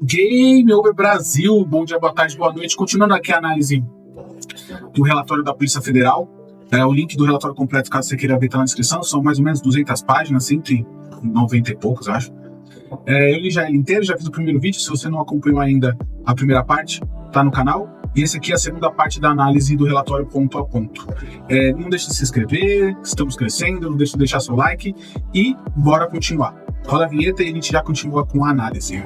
Game Over Brasil, bom dia, boa tarde, boa noite. Continuando aqui a análise do relatório da Polícia Federal. O link do relatório completo, caso você queira ver, está na descrição. São mais ou menos 200 páginas, 190 e poucos, acho. Eu li já ele inteiro, já fiz o primeiro vídeo. Se você não acompanhou ainda a primeira parte, tá no canal. E esse aqui é a segunda parte da análise do relatório ponto a ponto. Não deixe de se inscrever, estamos crescendo, não deixe de deixar seu like e bora continuar. Roda a vinheta e a gente já continua com a análise.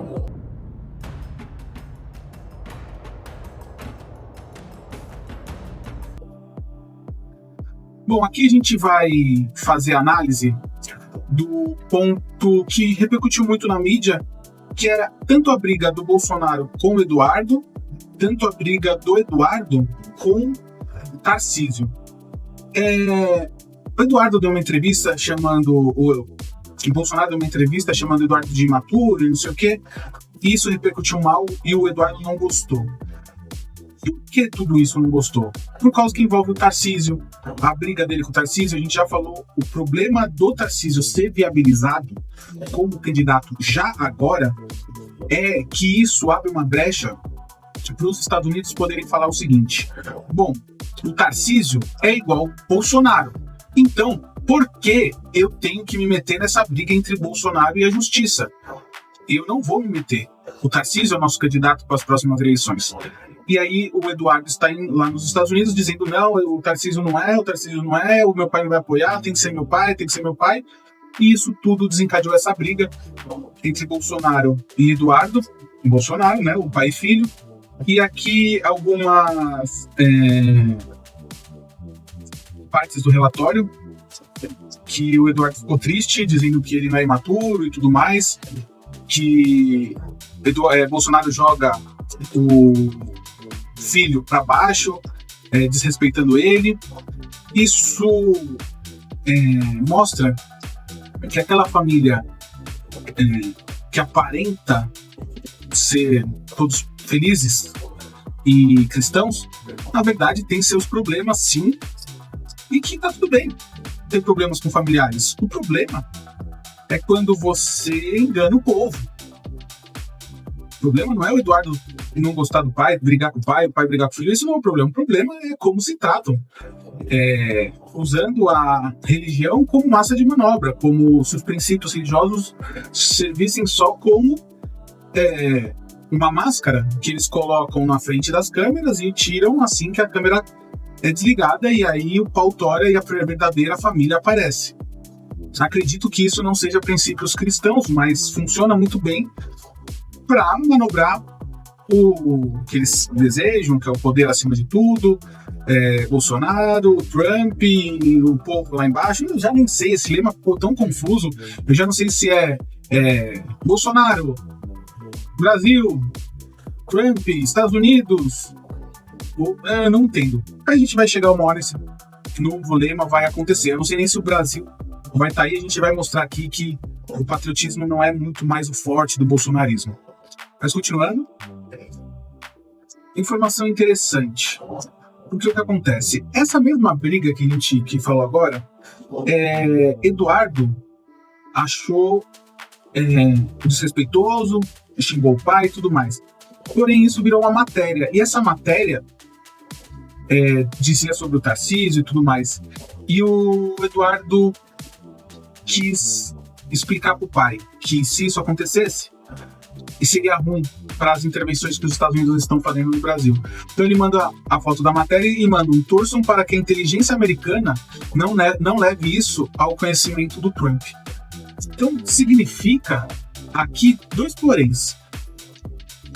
Bom, aqui a gente vai fazer a análise do ponto que repercutiu muito na mídia, que era tanto a briga do Bolsonaro com o Eduardo, tanto a briga do Eduardo com o Tarcísio. O Eduardo deu uma entrevista o Bolsonaro deu uma entrevista chamando o Eduardo de imaturo e não sei o quê, e isso repercutiu mal e o Eduardo não gostou. E por que tudo isso não gostou? Por causa que envolve o Tarcísio, a briga dele com o Tarcísio. A gente já falou, o problema do Tarcísio ser viabilizado como candidato já agora é que isso abre uma brecha para os Estados Unidos poderem falar o seguinte: bom, o Tarcísio é igual Bolsonaro, então por que eu tenho que me meter nessa briga entre Bolsonaro e a justiça? Eu não vou me meter. O Tarcísio é o nosso candidato para as próximas eleições. E aí o Eduardo está lá nos Estados Unidos dizendo: não, o Tarcísio não é, o meu pai não vai apoiar, tem que ser meu pai. E isso tudo desencadeou essa briga entre Bolsonaro e Eduardo, Bolsonaro, né, o pai e filho. E aqui algumas partes do relatório que o Eduardo ficou triste, dizendo que ele não é imaturo e tudo mais, que Bolsonaro joga o filho para baixo, desrespeitando ele. Isso mostra que aquela família que aparenta ser todos felizes e cristãos, na verdade tem seus problemas sim, e que tá tudo bem ter problemas com familiares. O problema é quando você engana o povo. O problema não é o Eduardo não gostar do pai, brigar com o pai brigar com o filho. Isso não é o problema. O problema é como se tratam. Usando a religião como massa de manobra, como se os princípios religiosos servissem só como uma máscara que eles colocam na frente das câmeras e tiram assim que a câmera é desligada, e aí o pau tora e a verdadeira família aparece. Acredito que isso não seja princípios cristãos, mas funciona muito bem para manobrar o que eles desejam, que é o poder acima de tudo. Bolsonaro, Trump, o povo lá embaixo. Eu já nem sei, esse lema ficou tão confuso. Eu já não sei se é Bolsonaro, Brasil, Trump, Estados Unidos. Eu não entendo. A gente vai chegar uma hora, esse novo lema vai acontecer. Eu não sei nem se o Brasil vai estar aí. A gente vai mostrar aqui que o patriotismo não é muito mais o forte do bolsonarismo. Mas continuando, informação interessante. Porque o que acontece? Essa mesma briga que a gente falou agora, Eduardo achou desrespeitoso, xingou o pai e tudo mais. Porém, isso virou uma matéria. E essa matéria dizia sobre o Tarcísio e tudo mais. E o Eduardo quis explicar para o pai que se isso acontecesse, seria ruim para as intervenções que os Estados Unidos estão fazendo no Brasil. Então ele manda a foto da matéria e manda: torçam para que a inteligência americana não leve isso ao conhecimento do Trump. Então significa aqui dois poréns.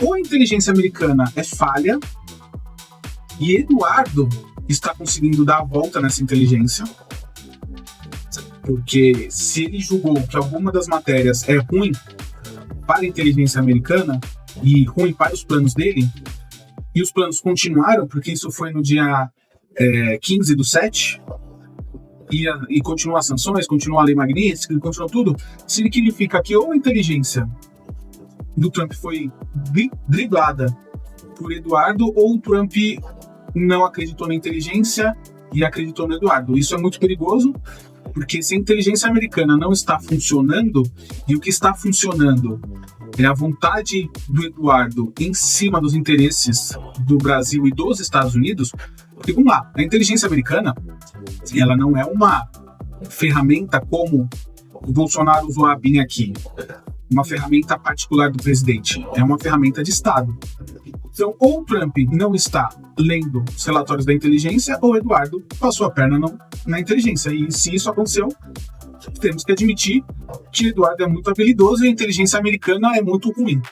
Ou a inteligência americana é falha e Eduardo está conseguindo dar a volta nessa inteligência, porque se ele julgou que alguma das matérias é ruim para a inteligência americana e ruim para os planos dele, e os planos continuaram, porque isso foi no dia 15/7, e continua as sanções, continua a lei Magnitsky, continua tudo, significa que ou a inteligência do Trump foi driblada por Eduardo, ou o Trump não acreditou na inteligência e acreditou no Eduardo. Isso é muito perigoso, porque se a inteligência americana não está funcionando, e o que está funcionando é a vontade do Eduardo em cima dos interesses do Brasil e dos Estados Unidos. Porque, vamos lá, a inteligência americana, ela não é uma ferramenta como o Bolsonaro usou a BIM aqui, uma ferramenta particular do presidente, é uma ferramenta de Estado. Então, ou o Trump não está lendo os relatórios da inteligência, ou o Eduardo passou a perna na inteligência. E se isso aconteceu, temos que admitir que o Eduardo é muito habilidoso e a inteligência americana é muito ruim.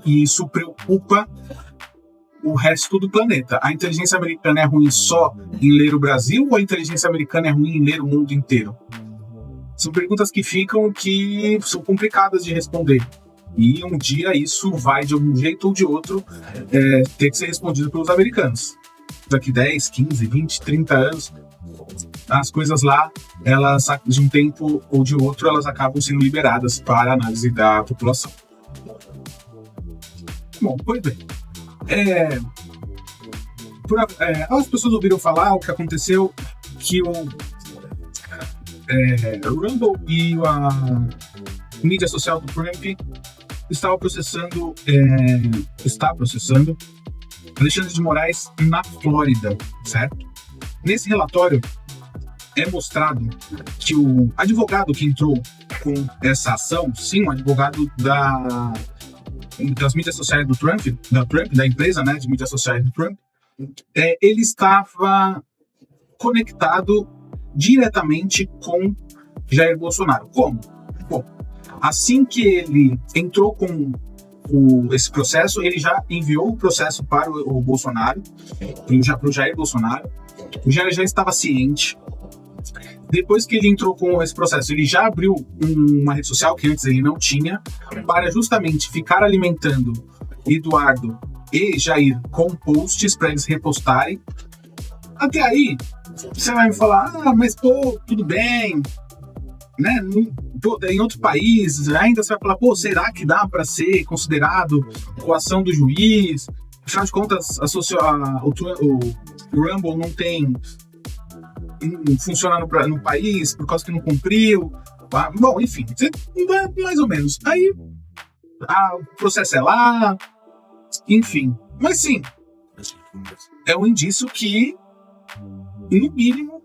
E isso preocupa o resto do planeta. A inteligência americana é ruim só em ler o Brasil, ou a inteligência americana é ruim em ler o mundo inteiro? São perguntas que são complicadas de responder. E um dia isso vai, de algum jeito ou de outro, ter que ser respondido pelos americanos. Daqui 10, 15, 20, 30 anos, as coisas lá, elas, de um tempo ou de outro, elas acabam sendo liberadas para análise da população. Bom, pois bem. As pessoas ouviram falar o que aconteceu, que o Rumble e a mídia social do Trump está processando Alexandre de Moraes na Flórida, certo? Nesse relatório é mostrado que o advogado que entrou com essa ação, sim, o advogado das mídias sociais do Trump, da empresa, né, de mídias sociais do Trump, ele estava conectado diretamente com Jair Bolsonaro. Como? Bom, assim que ele entrou com esse processo, ele já enviou o processo para o Bolsonaro, para o Jair Bolsonaro. O Jair já estava ciente. Depois que ele entrou com esse processo, ele já abriu uma rede social que antes ele não tinha, para justamente ficar alimentando Eduardo e Jair com posts para eles repostarem. Até aí, você vai me falar, mas pô, tudo bem, né? Em outro país, ainda você vai falar, pô, será que dá para ser considerado coação do juiz? Afinal de contas, o Rumble não funciona no país por causa que não cumpriu. Bom, enfim, mais ou menos. Aí, o processo é lá, enfim. Mas sim, é um indício que, no mínimo,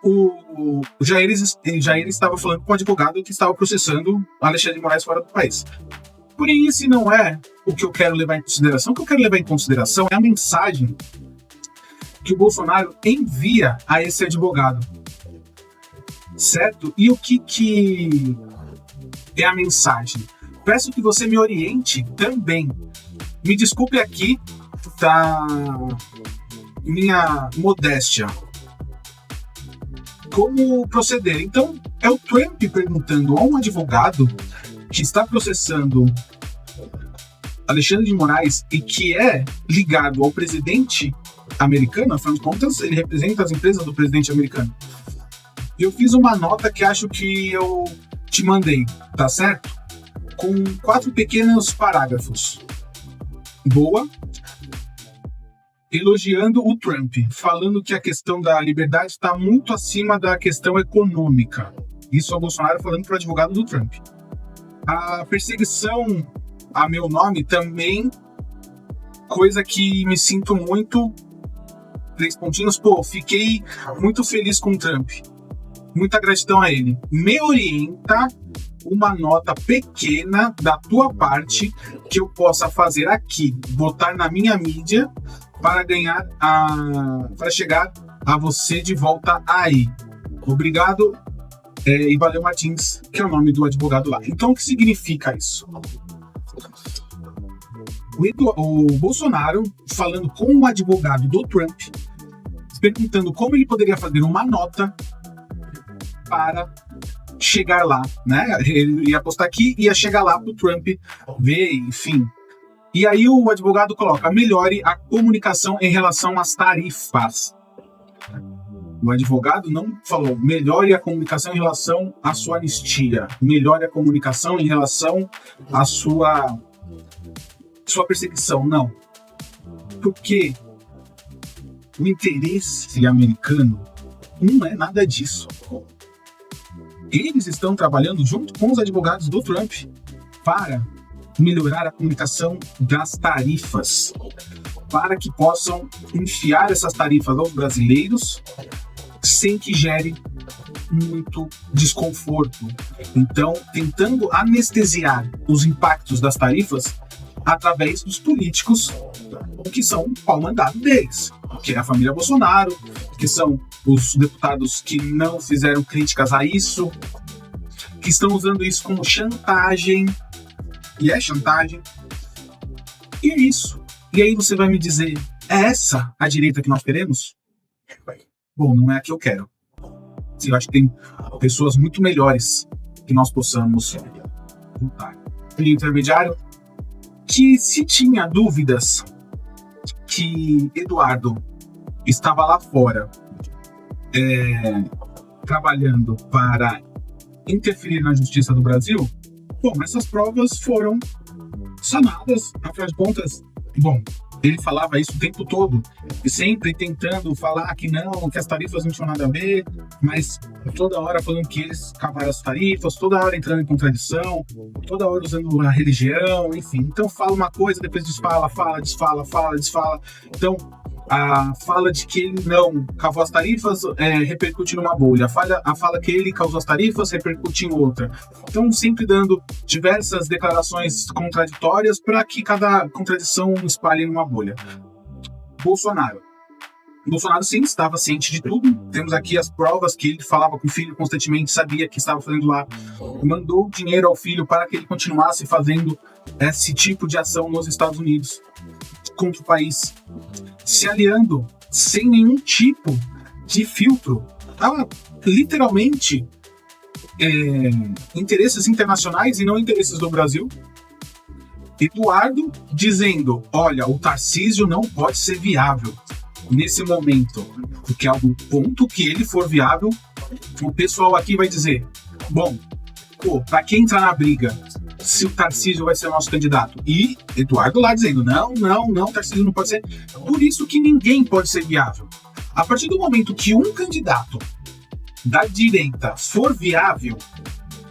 o Jair estava falando com o advogado que estava processando Alexandre de Moraes fora do país. Porém, esse não é o que eu quero levar em consideração. O que eu quero levar em consideração é a mensagem que o Bolsonaro envia a esse advogado, certo? E o que é a mensagem? Peço que você me oriente também. Me desculpe aqui da minha modéstia. Como proceder? Então, é o Trump perguntando a um advogado que está processando Alexandre de Moraes e que é ligado ao presidente americano, afinal de contas, ele representa as empresas do presidente americano. Eu fiz uma nota que acho que eu te mandei, tá certo? Com 4 pequenos parágrafos. Boa. Elogiando o Trump, falando que a questão da liberdade está muito acima da questão econômica. Isso é o Bolsonaro falando para o advogado do Trump. A perseguição a meu nome também, coisa que me sinto muito, 3 pontinhos, fiquei muito feliz com o Trump. Muita gratidão a ele. Me orienta uma nota pequena da tua parte que eu possa fazer aqui, botar na minha mídia para para chegar a você de volta aí. Obrigado, e valeu Martins, que é o nome do advogado lá. Então, o que significa isso? O Bolsonaro falando com o advogado do Trump, perguntando como ele poderia fazer uma nota para chegar lá, né? Ele ia postar aqui e ia chegar lá pro Trump ver, enfim. E aí o advogado coloca: melhore a comunicação em relação às tarifas. O advogado não falou melhore a comunicação em relação à sua anistia, melhore a comunicação em relação à sua perseguição, não. Porque o interesse americano não é nada disso. Eles estão trabalhando junto com os advogados do Trump, para melhorar a comunicação das tarifas, para que possam enfiar essas tarifas aos brasileiros sem que gere muito desconforto. Então, tentando anestesiar os impactos das tarifas através dos políticos que são o pau mandado deles, que é a família Bolsonaro, que são os deputados que não fizeram críticas a isso, que estão usando isso como chantagem, e é chantagem, e é isso. E aí você vai me dizer, é essa a direita que nós queremos? Bom, não é a que eu quero. Eu acho que tem pessoas muito melhores que nós possamos votar. O intermediário, que se tinha dúvidas que Eduardo estava lá fora trabalhando para interferir na justiça do Brasil, bom, essas provas foram sanadas, afinal de contas, bom, ele falava isso o tempo todo, e sempre tentando falar que não, que as tarifas não tinham nada a ver, mas toda hora falando que eles acabaram as tarifas, toda hora entrando em contradição, toda hora usando a religião, enfim. Então fala uma coisa, depois desfala, desfala. Então a fala de que ele não cavou as tarifas repercute numa bolha, a fala que ele causou as tarifas repercute em outra. Então sempre dando diversas declarações contraditórias para que cada contradição espalhe numa bolha. Bolsonaro sim estava ciente de tudo, temos aqui as provas que ele falava com o filho constantemente, sabia que estava fazendo lá, mandou dinheiro ao filho para que ele continuasse fazendo esse tipo de ação nos Estados Unidos contra o país, se aliando sem nenhum tipo de filtro. Estava literalmente interesses internacionais e não interesses do Brasil. Eduardo dizendo, olha, o Tarcísio não pode ser viável nesse momento, porque ao ponto que ele for viável, o pessoal aqui vai dizer, bom, para quem entrar na briga, se o Tarcísio vai ser o nosso candidato? E Eduardo lá dizendo, não, Tarcísio não pode ser. Por isso que ninguém pode ser viável. A partir do momento que um candidato da direita for viável,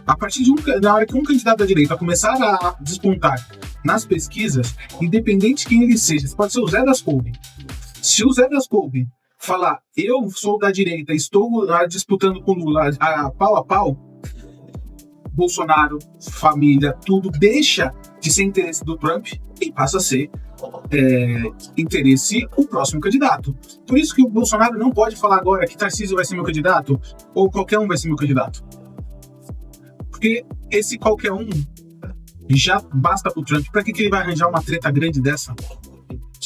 a partir na hora que um candidato da direita começar a despontar nas pesquisas, independente de quem ele seja, pode ser o Zé das Couve. Se o Zé das Couve falar, eu sou da direita, estou disputando com Lula a pau, Bolsonaro, família, tudo deixa de ser interesse do Trump e passa a ser interesse o próximo candidato. Por isso que o Bolsonaro não pode falar agora que Tarcísio vai ser meu candidato ou qualquer um vai ser meu candidato. Porque esse qualquer um já basta pro Trump. Pra que ele vai arranjar uma treta grande dessa?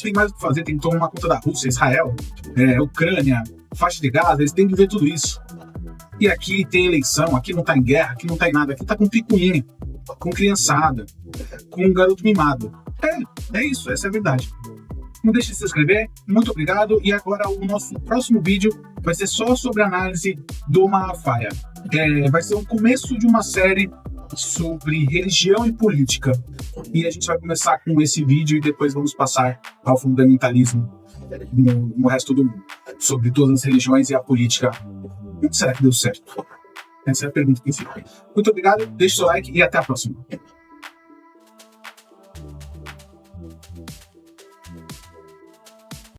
Tem mais o que fazer, tem que tomar conta da Rússia, Israel, Ucrânia, faixa de Gaza, eles têm que ver tudo isso. E aqui tem eleição, aqui não tá em guerra, aqui não tá em nada, aqui tá com picuinha, com criançada, com um garoto mimado. É isso, essa é a verdade. Não deixe de se inscrever, muito obrigado, e agora o nosso próximo vídeo vai ser só sobre a análise do Malafaia. Vai ser o começo de uma série sobre religião e política, e a gente vai começar com esse vídeo e depois vamos passar ao fundamentalismo no resto do mundo, sobre todas as religiões e a política. O que será que deu certo? Essa é a pergunta que fica. Muito obrigado, deixe seu like e até a próxima.